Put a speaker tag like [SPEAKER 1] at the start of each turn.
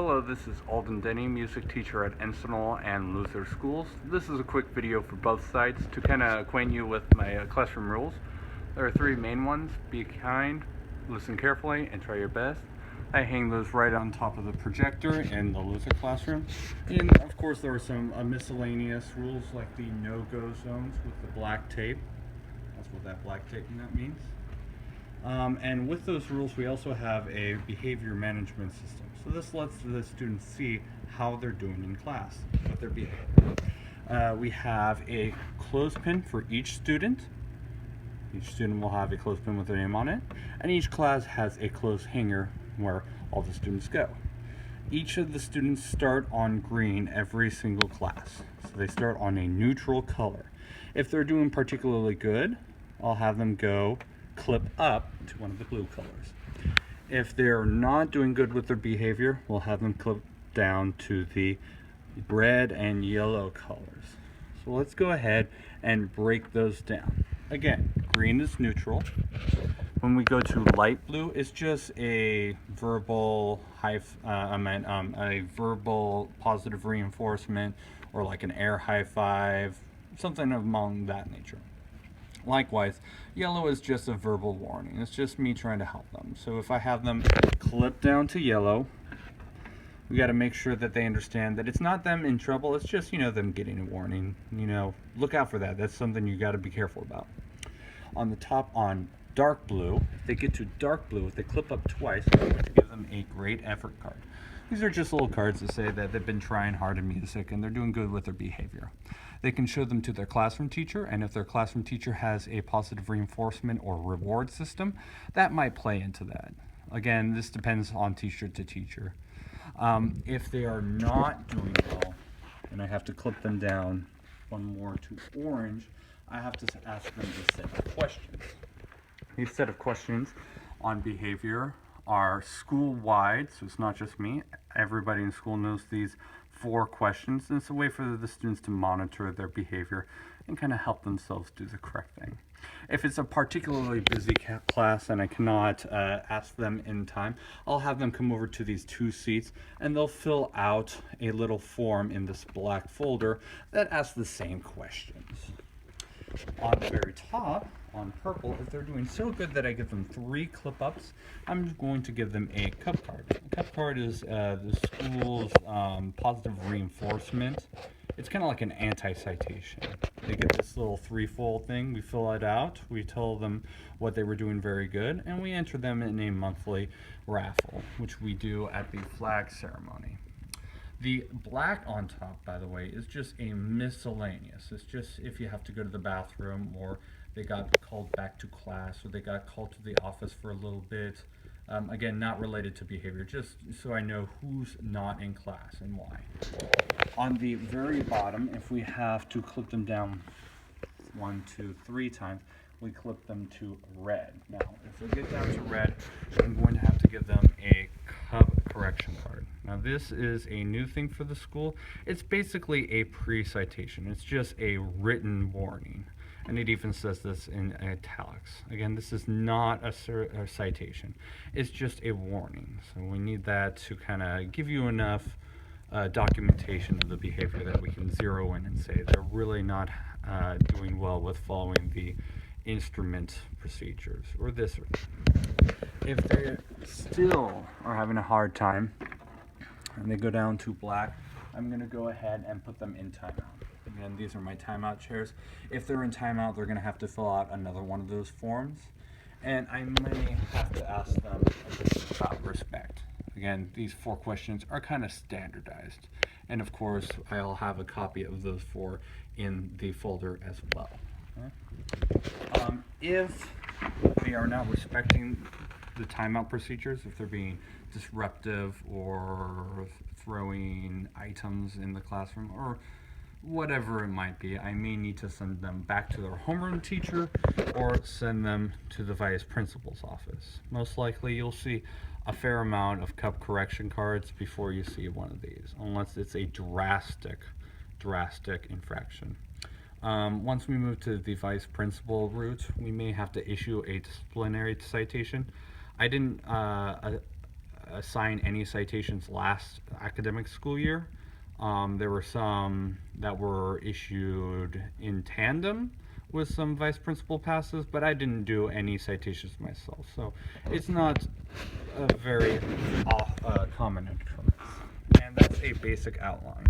[SPEAKER 1] Hello, this is Alden Denny, music teacher at Encinal and Luther Schools. This is a quick video for both sites to kind of acquaint you with my classroom rules. There are three main ones: be kind, listen carefully, and try your best. I hang those right on top of the projector in the Luther classroom. And of course there are some miscellaneous rules like the no-go zones with the black tape. That's what that black tape means. And with those rules, we also have a behavior management system. So this lets the students see how they're doing in class, what their behavior. We have a clothespin for each student. Each student will have a clothespin with their name on it, and each class has a clothes hanger where all the students go. Each of the students start on green every single class. So they start on a neutral color. If they're doing particularly good, I'll have them go clip up to one of the blue colors. If they're not doing good with their behavior, we'll have them clip down to the red and yellow colors. So let's go ahead and break those down. Again, green is neutral. When we go to light blue, it's just a verbal a verbal positive reinforcement, or like an air high five, something among that nature. Likewise, yellow is just a verbal warning. It's just me trying to help them. So if I have them clip down to yellow, we got to make sure that they understand that it's not them in trouble. It's just, them getting a warning. Look out for that. That's something you got to be careful about. On the top, on dark blue, if they get to dark blue, if they clip up twice, I'm going to give them a great effort card. These are just little cards that say that they've been trying hard in music and they're doing good with their behavior. They can show them to their classroom teacher, and if their classroom teacher has a positive reinforcement or reward system, that might play into that. Again, this depends on teacher to teacher. If they are not doing well, and I have to clip them down one more to orange, I have to ask them to set of questions. These set of questions on behavior are school-wide, so it's not just me. Everybody in school knows these 4 questions, and it's a way for the students to monitor their behavior and kind of help themselves do the correct thing. If it's a particularly busy class and I cannot ask them in time, I'll have them come over to these 2 seats and they'll fill out a little form in this black folder that asks the same questions. On the very top, on purple, if they're doing so good that I give them 3 clip-ups, I'm going to give them a cup card. A cup card is the school's positive reinforcement. It's kind of like an anti-citation. They get this little 3-fold thing. We fill it out. We tell them what they were doing very good, and we enter them in a monthly raffle, which we do at the flag ceremony. The black on top, by the way, is just a miscellaneous. It's just if you have to go to the bathroom, or they got called back to class, or they got called to the office for a little bit. Again, not related to behavior, just so I know who's not in class and why. On the very bottom, if we have to clip them down 1, 2, 3 times, we clip them to red. Now, if they get down to red, I'm going to have to give them a cup correction card. Now, this is a new thing for the school. It's basically a pre-citation. It's just a written warning. And it even says this in italics. Again, this is not a citation. It's just a warning. So we need that to kind of give you enough documentation of the behavior that we can zero in and say they're really not doing well with following the instrument procedures or this or that. If they still are having a hard time and they go down to black, I'm going to go ahead and put them in timeout. Again, these are my timeout chairs. If they're in timeout, they're going to have to fill out another one of those forms, and I may have to ask them about respect. Again, these 4 questions are kind of standardized, and of course I'll have a copy of those 4 in the folder as well. If they are not respecting the timeout procedures, if they're being disruptive or throwing items in the classroom or whatever it might be, I may need to send them back to their homeroom teacher or send them to the vice principal's office. Most likely you'll see a fair amount of cup correction cards before you see one of these, unless it's a drastic infraction. Once we move to the vice principal route, we may have to issue a disciplinary citation. I didn't assign any citations last academic school year. There were some that were issued in tandem with some vice principal passes, but I didn't do any citations myself, so it's not a very common occurrence. And that's a basic outline.